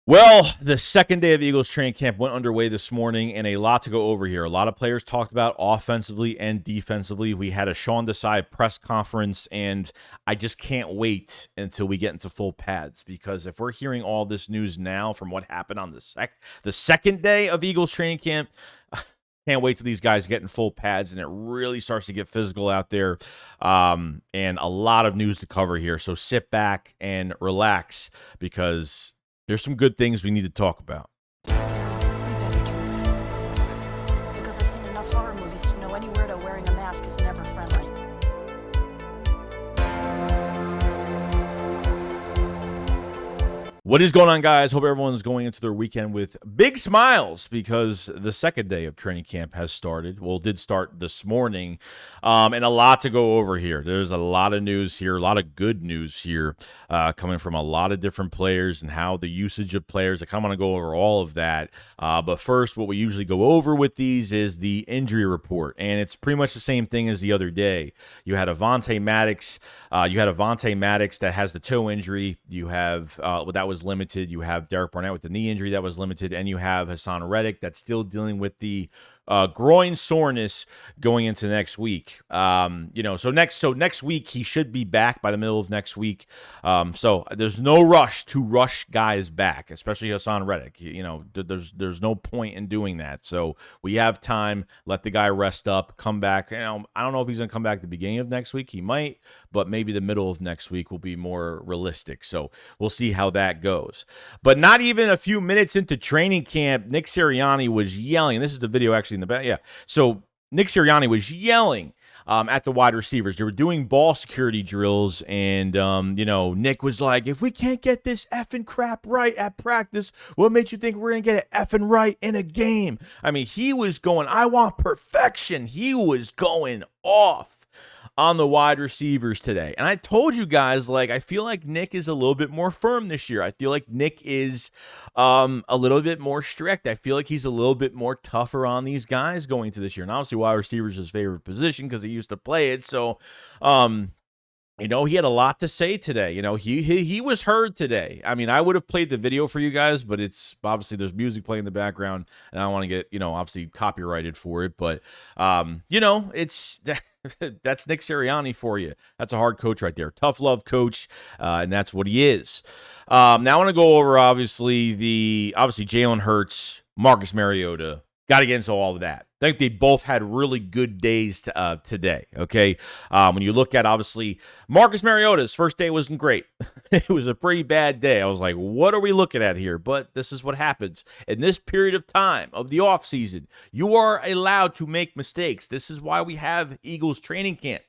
Well, the second day of Eagles training camp went underway this morning, and a lot to go over here. A lot of players talked about offensively and defensively. We had a Desai press conference, and I just can't wait until we get into full pads, because if we're hearing all this news now from what happened on the second day of Eagles training camp, can't wait till these guys get in full pads and it really starts to get physical out there. And a lot of news to cover here. So sit back and relax, because there's some good things we need to talk about. You better do that. Because I've seen enough horror movies to know any weirdo wearing a mask is never friendly. What is going on, guys? Hope everyone's going into their weekend with big smiles, because the second day of training camp has started. Well, it did start this morning, and a lot to go over here. There's a lot of news here, a lot of good news here, coming from a lot of different players and how the usage of players. I kind of want to go over all of that. But first, what we usually go over with these is the injury report, and it's pretty much the same thing as the other day. You had Avonte Maddox. That has the toe injury. You have that was limited. You have Derek Barnett with the knee injury that was limited, and you have Haason Reddick that's still dealing with the groin soreness going into next week. So next week he should be back by the middle of next week. So there's no rush to rush guys back, especially Haason Reddick. There's no point in doing that. So we have time. Let the guy rest up, come back. I don't know if he's gonna come back at the beginning of next week. He might, but maybe the middle of next week will be more realistic. So we'll see how that goes. But not even a few minutes into training camp, Nick Sirianni was yelling. This is the video actually in the back. Yeah. So Nick Sirianni was yelling at the wide receivers. They were doing ball security drills, and Nick was like, "If we can't get this effing crap right at practice, what makes you think we're gonna get it effing right in a game?" I mean, he was going, "I want perfection." He was going off on the wide receivers today. And I told you guys, I feel like Nick is a little bit more firm this year. I feel like Nick is a little bit more strict. I feel like he's a little bit more tougher on these guys going to this year. And obviously, wide receiver is his favorite position because he used to play it. So, he had a lot to say today. He was heard today. I mean, I would have played the video for you guys, but it's obviously there's music playing in the background, and I don't want to get, obviously copyrighted for it. But, it's that's Nick Sirianni for you. That's a hard coach right there. Tough love coach, and that's what he is. Now I want to go over, obviously Jalen Hurts, Marcus Mariota. Got to get into all of that. I think they both had really good days today, okay? When you look at, obviously, Marcus Mariota's first day wasn't great. It was a pretty bad day. I was like, what are we looking at here? But this is what happens. In this period of time of the offseason, you are allowed to make mistakes. This is why we have Eagles training camp,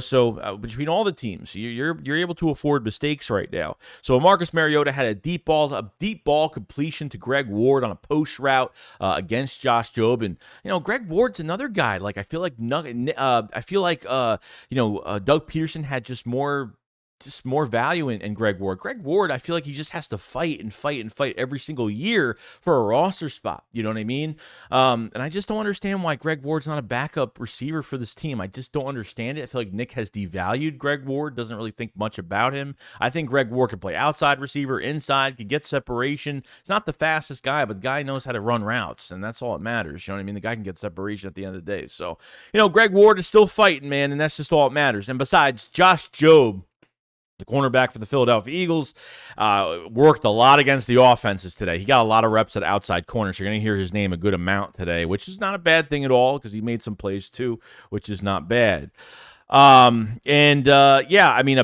so between all the teams, you're able to afford mistakes right now. So Marcus Mariota had a deep ball completion to Greg Ward on a post route against Josh Jobe, and Greg Ward's another guy. I feel like Doug Peterson had just more value in Greg Ward. Greg Ward, I feel like he just has to fight and fight and fight every single year for a roster spot. You know what I mean? And I just don't understand why Greg Ward's not a backup receiver for this team. I just don't understand it. I feel like Nick has devalued Greg Ward, doesn't really think much about him. I think Greg Ward can play outside receiver, inside, can get separation. He's not the fastest guy, but the guy knows how to run routes, and that's all that matters. You know what I mean? The guy can get separation at the end of the day. So, Greg Ward is still fighting, man, and that's just all that matters. And besides, Josh Jobe, the cornerback for the Philadelphia Eagles, worked a lot against the offenses today. He got a lot of reps at outside corner, so you're going to hear his name a good amount today, which is not a bad thing at all, because he made some plays too, which is not bad. A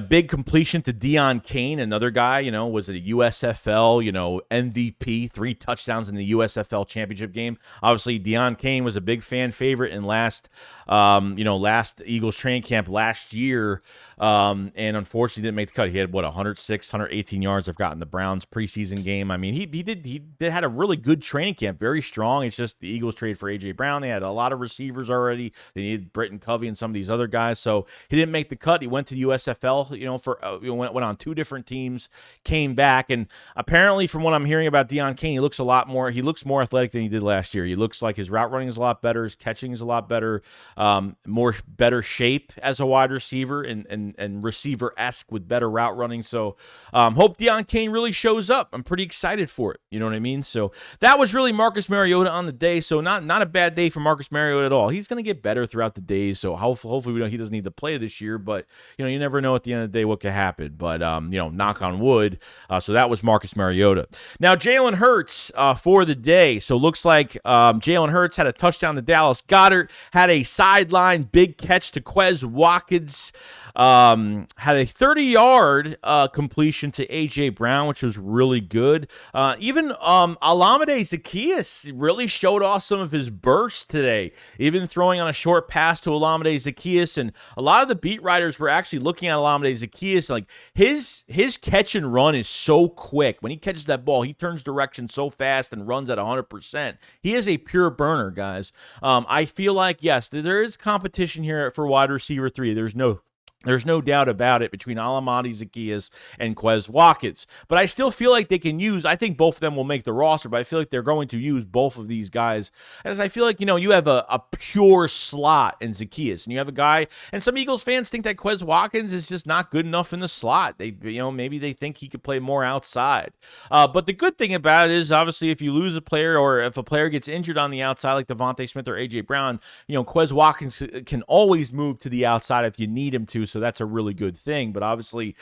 big completion to Deon Cain, another guy, was a USFL, MVP, 3 touchdowns in the USFL championship game. Obviously, Deon Cain was a big fan favorite in last Eagles training camp last year, and unfortunately didn't make the cut. He had 118 yards I've gotten the Browns preseason game. I mean, he had a really good training camp, very strong. It's just the Eagles traded for A.J. Brown. They had a lot of receivers already. They needed Britton Covey and some of these other guys. So So he didn't make the cut. He went to the USFL, for went on 2 different teams, came back, and apparently from what I'm hearing about Deon Cain, he looks more athletic than he did last year. He looks like his route running is a lot better, his catching is a lot better, better shape as a wide receiver and receiver-esque with better route running. So hope Deon Cain really shows up. I'm pretty excited for it. You know what I mean? So that was really Marcus Mariota on the day. So not a bad day for Marcus Mariota at all. He's going to get better throughout the days. So hopefully he doesn't need to play this year. But you never know at the end of the day what could happen. But knock on wood. So that was Marcus Mariota. Now Jalen Hurts for the day. So looks like Jalen Hurts had a touchdown to Dallas Goedert, had a sideline big catch to Quez Watkins. Had a 30-yard completion to A.J. Brown, which was really good. Even Olamide Zaccheaus really showed off some of his burst today, even throwing on a short pass to Olamide Zaccheaus. And a lot of the beat writers were actually looking at Olamide Zaccheaus. Like his catch and run is so quick. When he catches that ball, he turns direction so fast and runs at 100%. He is a pure burner, guys. I feel like, yes, there is competition here for wide receiver 3. There's no doubt about it between Olamide Zaccheaus and Quez Watkins. But I still feel like they can I think both of them will make the roster, but I feel like they're going to use both of these guys. As I feel like, you have a pure slot in Zaccheaus, and you have a guy, and some Eagles fans think that Quez Watkins is just not good enough in the slot. They, maybe they think he could play more outside. But the good thing about it is, obviously, if you lose a player or if a player gets injured on the outside, like Devontae Smith or A.J. Brown, Quez Watkins can always move to the outside if you need him to. So that's a really good thing. But obviously,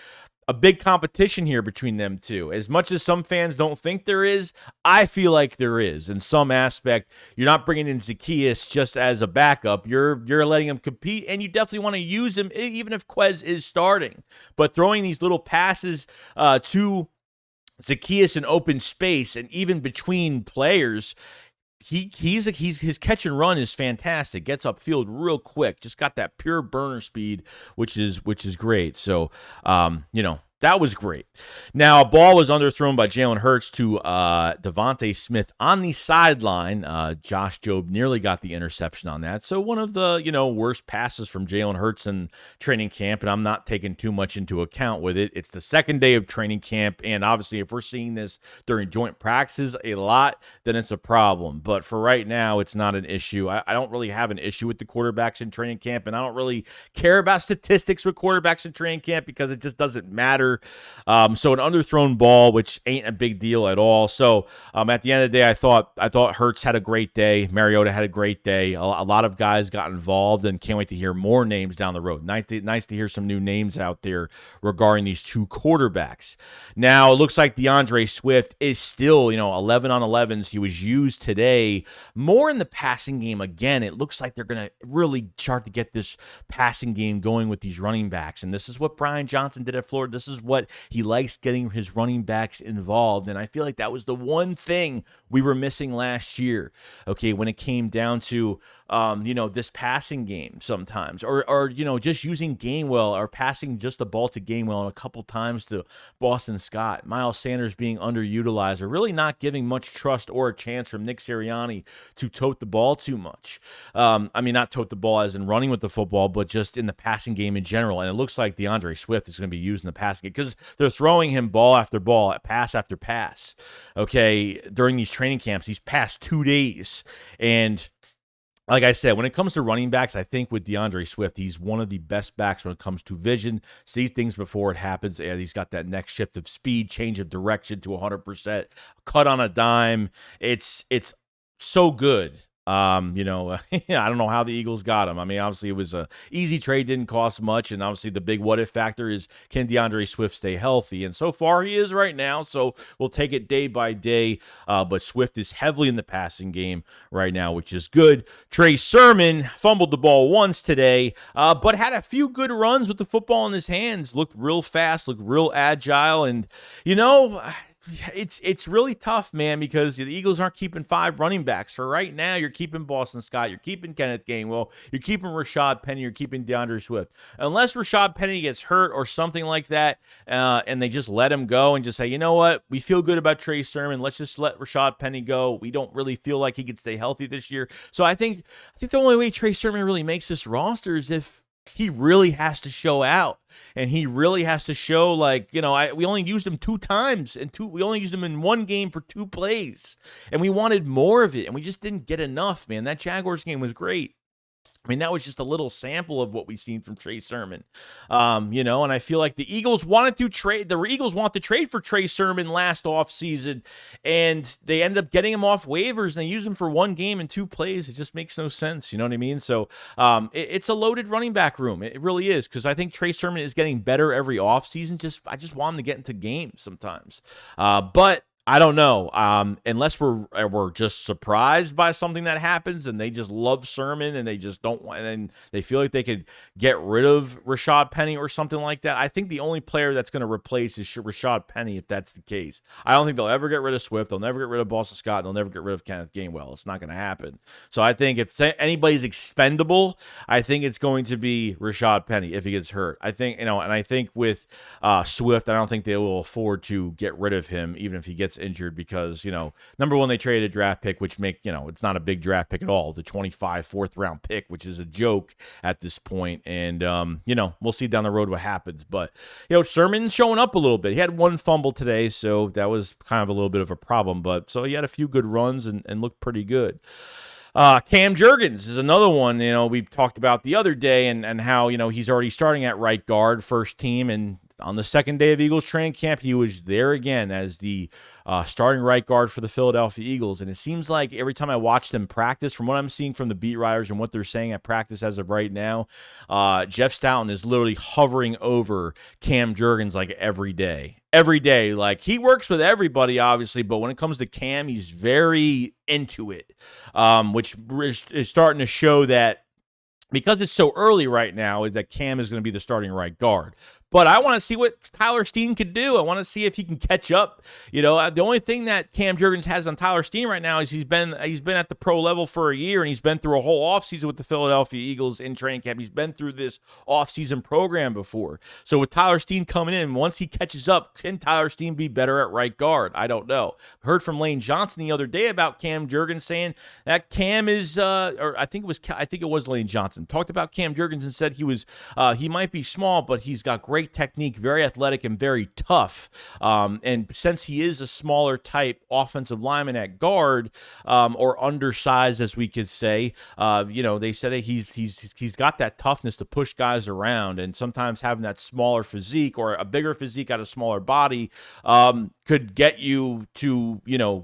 a big competition here between them two. As much as some fans don't think there is, I feel like there is. In some aspect, you're not bringing in Zaccheaus just as a backup. You're letting him compete, and you definitely want to use him even if Quez is starting. But throwing these little passes to Zaccheaus in open space and even between players, his catch and run is fantastic. Gets upfield real quick. Just got that pure burner speed, which is great. So, that was great. Now, a ball was underthrown by Jalen Hurts to Devontae Smith on the sideline. Josh Jobe nearly got the interception on that. So one of the, worst passes from Jalen Hurts in training camp, and I'm not taking too much into account with it. It's the second day of training camp, and obviously if we're seeing this during joint practices a lot, then it's a problem. But for right now, it's not an issue. I don't really have an issue with the quarterbacks in training camp, and I don't really care about statistics with quarterbacks in training camp because it just doesn't matter. So an underthrown ball, which ain't a big deal at all. So at the end of the day, I thought Hurts had a great day. Mariota had a great day. A lot of guys got involved, and can't wait to hear more names down the road. Nice to hear some new names out there regarding these two quarterbacks. Now, it looks like DeAndre Swift is still, 11 on 11s. He was used today more in the passing game. Again, it looks like they're going to really start to get this passing game going with these running backs. And this is what Brian Johnson did at Florida. This is what he likes, getting his running backs involved. And I feel like that was the one thing we were missing last year, okay, when it came down to this passing game sometimes, or just using Gainwell or passing just the ball to Gainwell and a couple times to Boston Scott. Miles Sanders being underutilized, or really not giving much trust or a chance from Nick Sirianni to tote the ball too much. Not tote the ball as in running with the football, but just in the passing game in general. And it looks like DeAndre Swift is going to be used in the passing game because they're throwing him ball after ball, pass after pass. Okay, during these training camps, these past 2 days. And like I said, when it comes to running backs, I think with DeAndre Swift, he's one of the best backs when it comes to vision, sees things before it happens, and he's got that next shift of speed, change of direction to 100%, cut on a dime. It's so good. I don't know how the Eagles got him. Obviously it was a easy trade, didn't cost much, and obviously the big what if factor is, can DeAndre Swift stay healthy? And so far he is right now, so we'll take it day by day. But Swift is heavily in the passing game right now, which is good. Trey Sermon fumbled the ball once today, but had a few good runs with the football in his hands. Looked real fast, looked real agile, and it's really tough, man, because the Eagles aren't keeping 5 running backs. For right now, you're keeping Boston Scott, you're keeping Kenneth Gainwell, you're keeping Rashad Penny, you're keeping DeAndre Swift. Unless Rashad Penny gets hurt or something like that, and they just let him go and just say, you know what, we feel good about Trey Sermon, let's just let Rashad Penny go. We don't really feel like he could stay healthy this year. So I think the only way Trey Sermon really makes this roster is if he really has to show out, and he really has to show, like, we only used him 2 times, and we only used him in 1 game for 2 plays, and we wanted more of it, and we just didn't get enough, man. That Jaguars game was great. I mean, that was just a little sample of what we've seen from Trey Sermon. And I feel like the Eagles wanted to trade. The Eagles want to trade for Trey Sermon last offseason, and they ended up getting him off waivers, and they used him for 1 game and 2 plays. It just makes no sense. You know what I mean? So it's a loaded running back room. It really is, because I think Trey Sermon is getting better every offseason. I just want him to get into games sometimes. But I don't know. Unless we're just surprised by something that happens, and they just love Sermon, and they just don't want, and they feel like they could get rid of Rashad Penny or something like that. I think the only player that's going to replace is Rashad Penny, if that's the case. I don't think they'll ever get rid of Swift. They'll never get rid of Boston Scott. And they'll never get rid of Kenneth Gainwell. It's not going to happen. So I think if anybody's expendable, I think it's going to be Rashad Penny if he gets hurt. I think, and I think with Swift, I don't think they will afford to get rid of him, even if he gets injured, because number one, they traded a draft pick, which it's not a big draft pick at all, the 25 4th round pick, which is a joke at this point. And we'll see down the road what happens. But Sermon's showing up a little bit. He had 1 fumble today, so that was kind of a little bit of a problem, but so he had a few good runs and looked pretty good. Cam Jurgens is another one, we talked about the other day, and how, he's already starting at right guard, first team, and on the second day of Eagles training camp, he was there again as the starting right guard for the Philadelphia Eagles. And it seems like every time I watch them practice, from what I'm seeing from the beat writers and what they're saying at practice as of right now, Jeff Stoughton is literally hovering over Cam Jurgens like every day. Every day. Like, he works with everybody, obviously, but when it comes to Cam, he's very into it, which is starting to show that, because it's so early right now, that Cam is going to be the starting right guard. But I want to see what Tyler-Steen could do. I want to see if he can catch up. The only thing that Cam Jurgens has on Tyler-Steen right now is he's been at the pro level for a year, and he's been through a whole offseason with the Philadelphia Eagles in training camp. He's been through this offseason program before. So with Tyler-Steen coming in, once he catches up, can Tyler-Steen be better at right guard? I don't know. Heard from Lane Johnson the other day about Cam Jurgens, saying that Cam is, or I think it was Lane Johnson, talked about Cam Jurgens and said he might be small, but he's got great technique, very athletic, and very tough. And since he is a smaller type offensive lineman at guard, or undersized, as we could say, they said that he's got that toughness to push guys around, and sometimes having that smaller physique or a bigger physique at a smaller body could get you to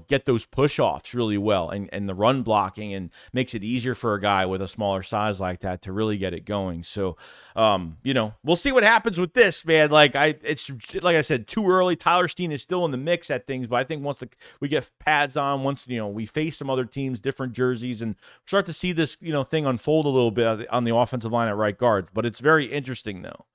get those push-offs really well, and the run blocking, and makes it easier for a guy with a smaller size like that to really get it going. So we'll see what happens with this, man. It's like I said, too early. Tyler-Steen is still in the mix at things, but I think once we get pads on, once we face some other teams, different jerseys, and start to see this thing unfold a little bit on the offensive line at right guard. But it's very interesting though.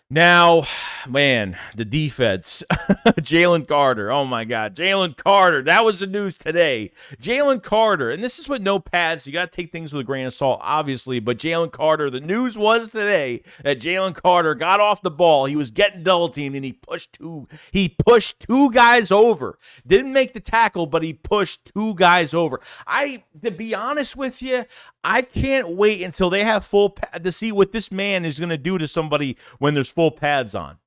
Now, man, the defense, Jalen Carter. Oh, my God. Jalen Carter. That was the news today. Jalen Carter. And this is with no pads. You got to take things with a grain of salt, obviously. But Jalen Carter, the news was today that Jalen Carter got off the ball. He was getting double teamed, and he pushed two guys over. Didn't make the tackle, but he pushed 2 guys over. To be honest with you, I can't wait until they have full pad to see what this man is going to do to somebody when there's full pads on.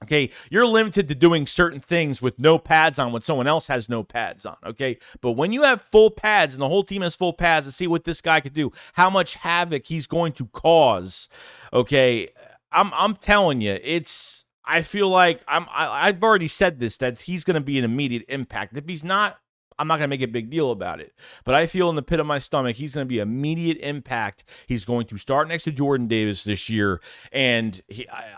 Okay, you're limited to doing certain things with no pads on when someone else has no pads on, okay? But when you have full pads and the whole team has full pads, to see what this guy could do, how much havoc he's going to cause, okay? I'm telling you, I feel like I've already said this, that he's going to be an immediate impact. If he's not, I'm not going to make a big deal about it. But I feel in the pit of my stomach, he's going to be immediate impact. He's going to start next to Jordan Davis this year. And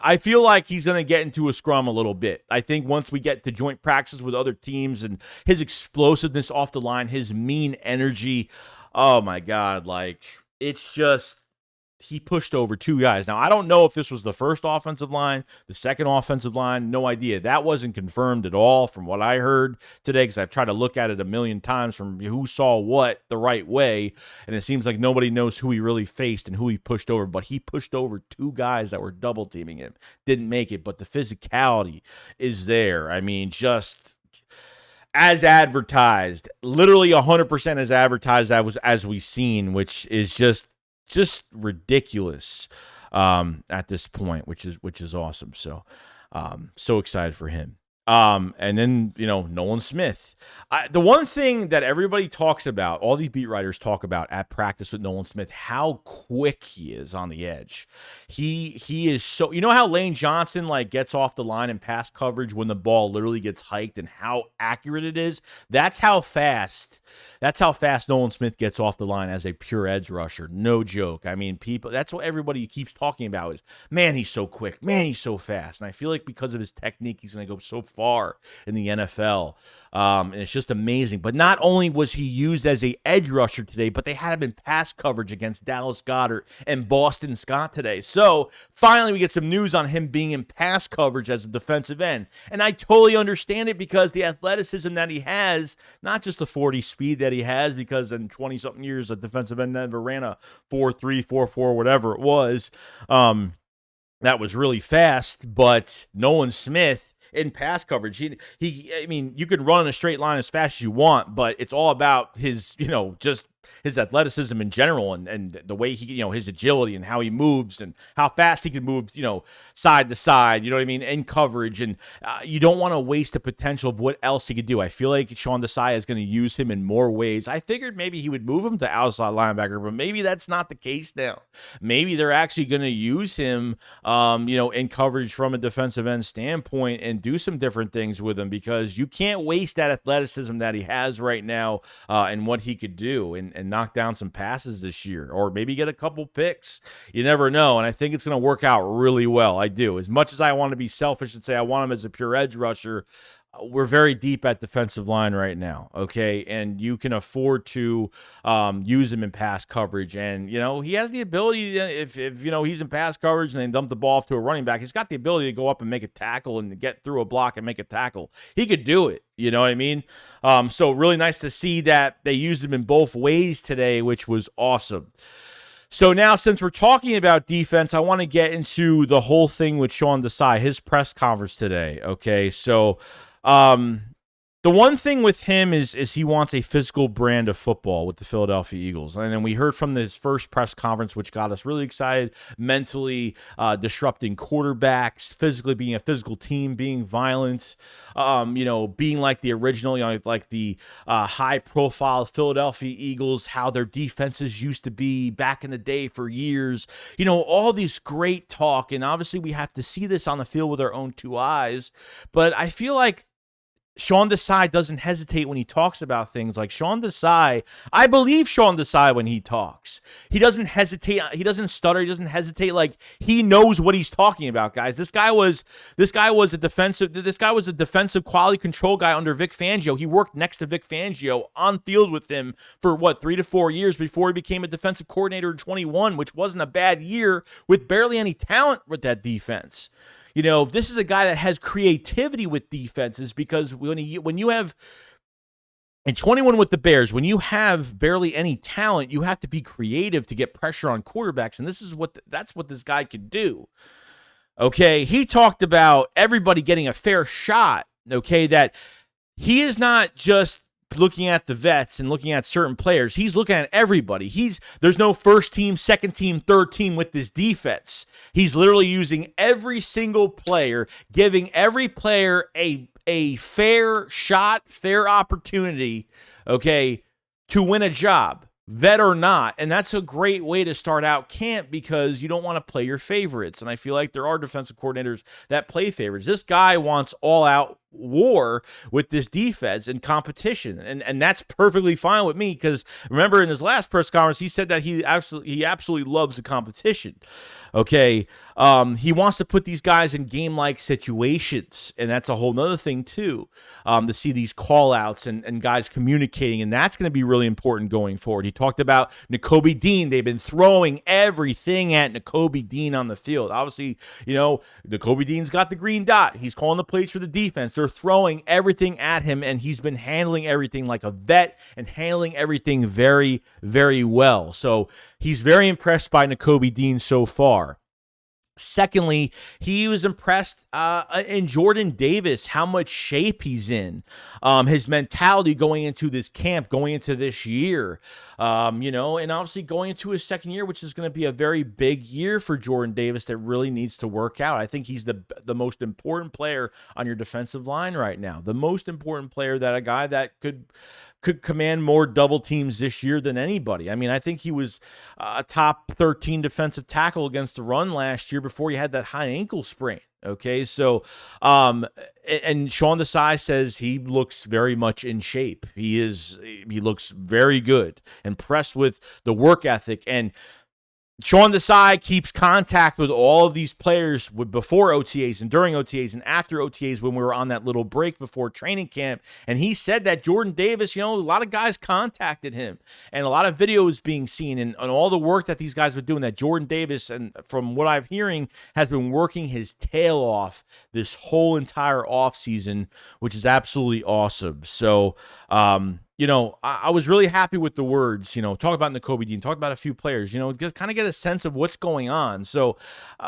I feel like he's going to get into a scrum a little bit. I think once we get to joint practices with other teams, and his explosiveness off the line, his mean energy, oh my God, it's just, he pushed over 2 guys. Now, I don't know if this was the first offensive line, the second offensive line, no idea. That wasn't confirmed at all from what I heard today, because I've tried to look at it a million times from who saw what the right way, and it seems like nobody knows who he really faced and who he pushed over, but he pushed over 2 guys that were double teaming him. Didn't make it, but the physicality is there. I mean, just as advertised, literally 100% as advertised as we've seen, which is just ridiculous. at this point, which is awesome. So, so excited for him. And then, Nolan Smith. The one thing that everybody talks about, all these beat writers talk about at practice with Nolan Smith, how quick he is on the edge. He is so, how Lane Johnson gets off the line in pass coverage when the ball literally gets hiked and how accurate it is. That's how fast Nolan Smith gets off the line as a pure edge rusher. No joke. I mean, that's what everybody keeps talking about is, man, he's so quick. Man, he's so fast. And I feel like because of his technique, he's going to go so far in the NFL. And it's just amazing. But not only was he used as a edge rusher today, but they had him in pass coverage against Dallas Goedert and Boston Scott today. So finally we get some news on him being in pass coverage as a defensive end. And I totally understand it because the athleticism that he has, not just the 40 speed that he has, because in 20-something years a defensive end never ran a 4.3, 4.4, whatever it was. That was really fast, but Nolan Smith in pass coverage, I mean, you can run in a straight line as fast as you want, but it's all about his, just his athleticism in general and the way he, his agility and how he moves and how fast he can move, side to side, in coverage. And you don't want to waste the potential of what else he could do. I feel like Sean Desai is going to use him in more ways. I figured maybe he would move him to outside linebacker, but maybe that's not the case now. Maybe they're actually going to use him, in coverage from a defensive end standpoint and do some different things with him because you can't waste that athleticism that he has right now and what he could do and knock down some passes this year or maybe get a couple picks. You never know, and I think it's going to work out really well. I do. As much as I want to be selfish and say I want him as a pure edge rusher, we're very deep at defensive line right now, okay? And you can afford to use him in pass coverage. And, he has the ability, if he's in pass coverage and they dump the ball off to a running back, he's got the ability to go up and make a tackle and get through a block and make a tackle. He could do it, you know what I mean? So really nice to see that they used him in both ways today, which was awesome. So now, since we're talking about defense, I want to get into the whole thing with Sean Desai, his press conference today, okay? So the one thing with him is he wants a physical brand of football with the Philadelphia Eagles. And then we heard from his first press conference, which got us really excited, mentally disrupting quarterbacks, physically being a physical team, being violent, being like the original, like the high-profile Philadelphia Eagles, how their defenses used to be back in the day for years. All these great talk. And obviously we have to see this on the field with our own two eyes. But I feel like Sean Desai doesn't hesitate when he talks about things like Sean Desai. I believe Sean Desai when he talks. He doesn't hesitate. He doesn't stutter. He doesn't hesitate. Like he knows what he's talking about, guys. This guy was a defensive quality control guy under Vic Fangio. He worked next to Vic Fangio on field with him for 3 to 4 years before he became a defensive coordinator in 21, which wasn't a bad year with barely any talent with that defense. This is a guy that has creativity with defenses because when you have in 21 with the Bears, when you have barely any talent, you have to be creative to get pressure on quarterbacks, and that's what this guy could do. Okay, he talked about everybody getting a fair shot. Okay, that he is not just looking at the vets and looking at certain players. He's looking at everybody. There's no first team, second team, third team with this defense. He's literally using every single player, giving every player a fair shot, fair opportunity, okay, to win a job, vet or not. And that's a great way to start out camp because you don't want to play your favorites. And I feel like there are defensive coordinators that play favorites. This guy wants all out war with this defense and competition, and that's perfectly fine with me because remember in his last press conference he said that he absolutely loves the competition. Okay, he wants to put these guys in game-like situations, and that's a whole nother thing too, to see these call-outs and guys communicating, and that's going to be really important going forward. He talked about Nakobe Dean. They've been throwing everything at Nakobe Dean on the field. Obviously, Nakobe Dean's got the green dot. He's calling the plays for the defense. They're throwing everything at him, and he's been handling everything like a vet and handling everything very, very well. So he's very impressed by Nakobe Dean so far. Secondly, he was impressed in Jordan Davis, how much shape he's in, his mentality going into this camp, going into this year, and obviously going into his second year, which is going to be a very big year for Jordan Davis that really needs to work out. I think he's the most important player on your defensive line right now, the most important player, that a guy that could command more double teams this year than anybody. I mean, I think he was a top 13 defensive tackle against the run last year before he had that high ankle sprain. Okay, so and Sean Desai says he looks very much in shape. He looks very good, impressed with the work ethic, and Sean Desai keeps contact with all of these players before OTAs and during OTAs and after OTAs when we were on that little break before training camp. And he said that Jordan Davis, a lot of guys contacted him and a lot of videos being seen and all the work that these guys were doing, that Jordan Davis, and from what I'm hearing, has been working his tail off this whole entire offseason, which is absolutely awesome. So, I was really happy with the words, talk about Nakobe Dean, talk about a few players, just kind of get a sense of what's going on. So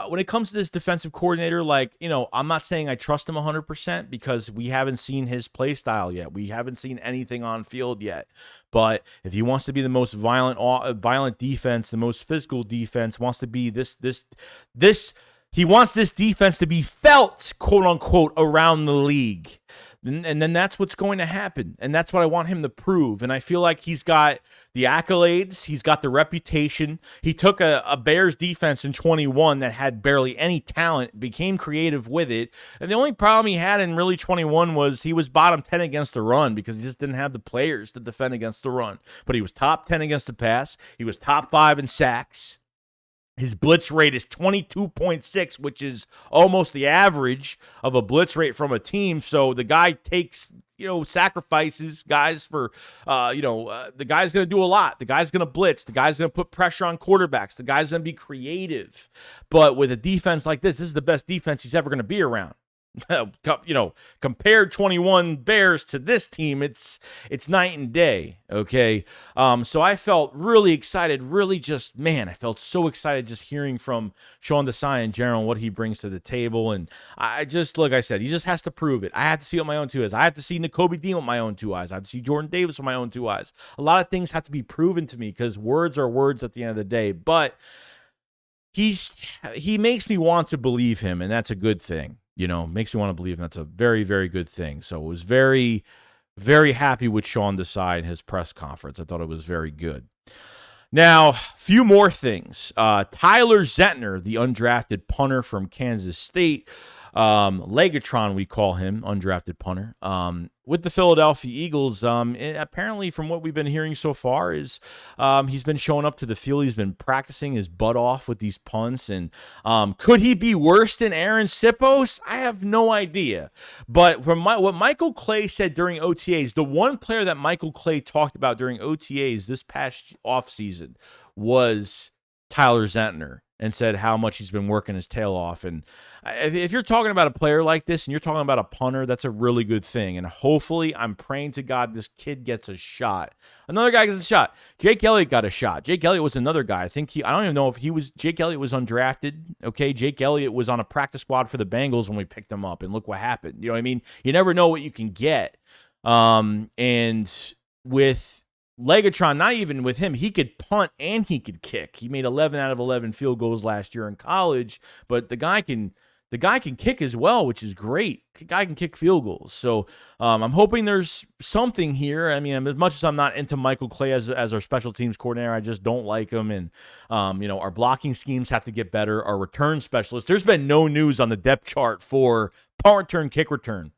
when it comes to this defensive coordinator, I'm not saying I trust him 100% because we haven't seen his play style yet. We haven't seen anything on field yet. But if he wants to be the most violent defense, the most physical defense, wants to be he wants this defense to be felt, quote unquote, around the league. And then that's what's going to happen. And that's what I want him to prove. And I feel like he's got the accolades. He's got the reputation. He took a Bears defense in 21 that had barely any talent, became creative with it. And the only problem he had in really 21 was he was bottom 10 against the run because he just didn't have the players to defend against the run. But he was top 10 against the pass. He was top 5 in sacks. His blitz rate is 22.6, which is almost the average of a blitz rate from a team. So the guy takes, sacrifices guys for, the guy's going to do a lot. The guy's going to blitz. The guy's going to put pressure on quarterbacks. The guy's going to be creative. But with a defense like this is the best defense he's ever going to be around. Compared 21 Bears to this team, it's night and day. Okay. So I felt really excited, I felt so excited just hearing from Sean Desai in general and what he brings to the table. And I just, like I said, he just has to prove it. I have to see it with my own 2 eyes. I have to see Nakobe Dean with my own 2 eyes. I have to see Jordan Davis with my own 2 eyes. A lot of things have to be proven to me because words are words at the end of the day, but he makes me want to believe him. And that's a good thing. Makes me want to believe, and that's a very, very good thing. So it was very, very happy with Sean Desai in his press conference. I thought it was very good. Now, a few more things. Tyler Zentner, the undrafted punter from Kansas State, Legatron, we call him, undrafted punter, with the Philadelphia Eagles. Apparently, from what we've been hearing so far, is he's been showing up to the field. He's been practicing his butt off with these punts. And could he be worse than Aaron Sipos? I have no idea. But from what Michael Clay said during OTAs, the one player that Michael Clay talked about during OTAs this past offseason was Tyler Zentner, and said how much he's been working his tail off. And if you're talking about a player like this and you're talking about a punter, that's a really good thing. And hopefully, I'm praying to God this kid gets a shot. Another guy gets a shot. Jake Elliott got a shot. Jake Elliott was another guy. I don't even know if Jake Elliott was undrafted. Okay, Jake Elliott was on a practice squad for the Bengals when we picked him up, and look what happened. You know what I mean? You never know what you can get. And with Legatron, not even with him, he could punt and he could kick. He made 11 out of 11 field goals last year in college, but the guy can kick as well, which is great. The guy can kick field goals. So I'm hoping there's something here. I mean, as much as I'm not into Michael Clay as our special teams coordinator, I just don't like him. And, our blocking schemes have to get better. Our return specialists, there's been no news on the depth chart for punt return, kick return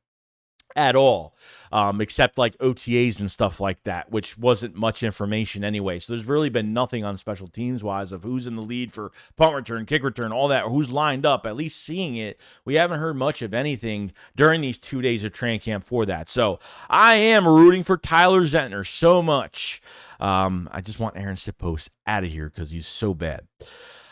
at all, except like OTAs and stuff like that, which wasn't much information anyway. So there's really been nothing on special teams wise of who's in the lead for punt return, kick return, all that, or who's lined up. At least seeing it, we haven't heard much of anything during these 2 days of training camp for that. So I am rooting for Tyler Zentner so much. I just want Aaron Sipos out of here because he's so bad.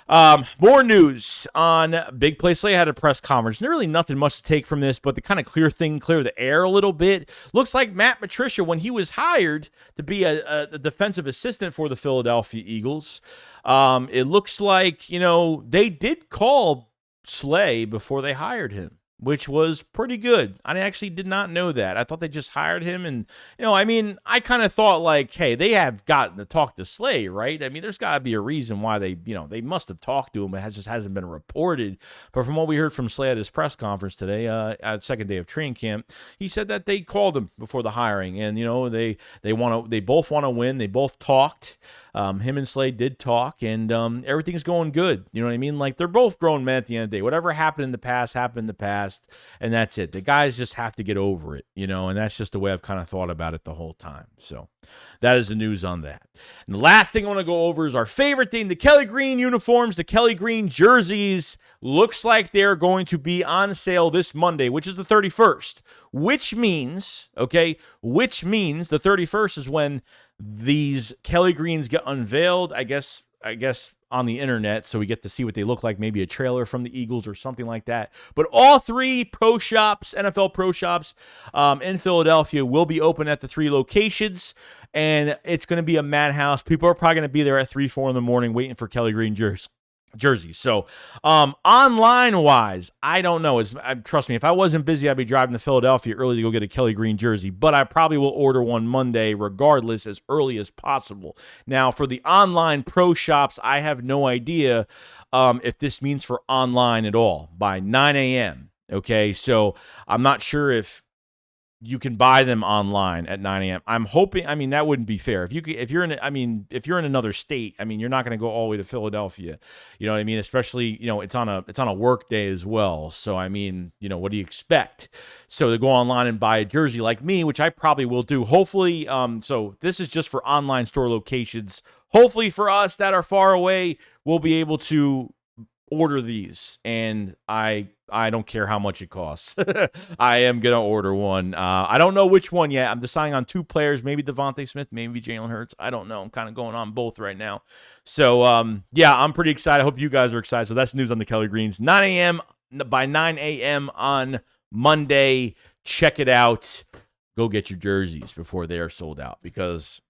More news on Big Play Slay had a press conference. There's really nothing much to take from this, but to kind of clear the air a little bit. Looks like Matt Patricia, when he was hired to be a defensive assistant for the Philadelphia Eagles, it looks like, they did call Slay before they hired him, which was pretty good. I actually did not know that. I thought they just hired him. And, I mean, I kind of thought like, hey, they have gotten to talk to Slay, right? I mean, there's got to be a reason why they must have talked to him. It just hasn't been reported. But from what we heard from Slay at his press conference today, at second day of training camp, he said that they called him before the hiring. And, they both want to win. They both talked. Him and Slade did talk, and everything's going good. You know what I mean? Like, they're both grown men at the end of the day. Whatever happened in the past, happened in the past, and that's it. The guys just have to get over it, and that's just the way I've kind of thought about it the whole time. So that is the news on that. And the last thing I want to go over is our favorite thing, the Kelly Green uniforms, the Kelly Green jerseys. Looks like they're going to be on sale this Monday, which is the 31st, which means the 31st is when these Kelly Greens get unveiled, I guess on the internet, so we get to see what they look like, maybe a trailer from the Eagles or something like that. But all three pro shops, NFL pro shops in Philadelphia, will be open at the 3 locations, and it's going to be a madhouse. People are probably going to be there at 3, 4 in the morning waiting for Kelly Green jerseys. So online wise, I don't know. Trust me, if I wasn't busy, I'd be driving to Philadelphia early to go get a Kelly Green jersey, but I probably will order one Monday regardless, as early as possible. Now, for the online pro shops, I have no idea if this means for online at all by 9 a.m. Okay, so I'm not sure if you can buy them online at 9 a.m. I'm hoping. I mean, that wouldn't be fair. If you're in another state, I mean, you're not going to go all the way to Philadelphia. You know what I mean? Especially, it's on a work day as well. So I mean, what do you expect? So to go online and buy a jersey like me, which I probably will do. Hopefully, so this is just for online store locations. Hopefully for us that are far away, we'll be able to order these, and I don't care how much it costs. I am gonna order one. I don't know which one yet. I'm deciding on 2 players, maybe Devontae Smith, maybe Jalen Hurts. I don't know. I'm kind of going on both right now. So yeah, I'm pretty excited. I hope you guys are excited. So that's news on the Kelly Greens. 9 a.m. by 9 a.m. on Monday. Check it out. Go get your jerseys before they are sold out, because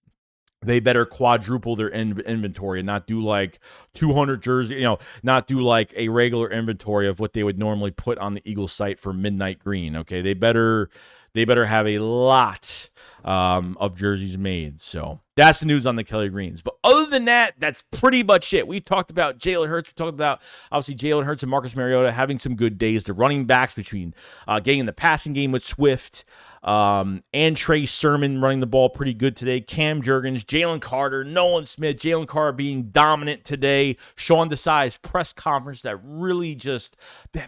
they better quadruple their inventory and not do like 200 jerseys, not do like a regular inventory of what they would normally put on the Eagles site for midnight green. Okay, they better have a lot of jerseys made. So that's the news on the Kelly Greens. But other than that, that's pretty much it. We talked about Jalen Hurts. We talked about, obviously, Jalen Hurts and Marcus Mariota having some good days. The running backs between getting in the passing game with Swift and Trey Sermon running the ball pretty good today. Cam Jurgens, Jalen Carter, Nolan Smith, Jalen Carter being dominant today. Sean Desai's press conference that really just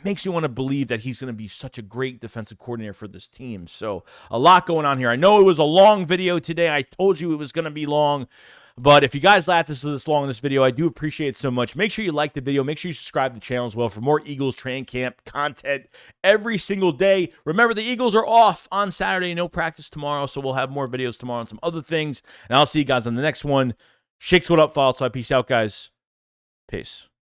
makes you want to believe that he's going to be such a great defensive coordinator for this team. So a lot going on here. I know it was a long video today. I told you it was going to be long. But if you guys lasted this long in this video, I do appreciate it so much. Make sure you like the video. Make sure you subscribe to the channel as well for more Eagles training camp content every single day. Remember, the Eagles are off on Saturday. No practice tomorrow, so we'll have more videos tomorrow on some other things. And I'll see you guys on the next one. SHAKESQUAD up, follow. So peace out, guys. Peace.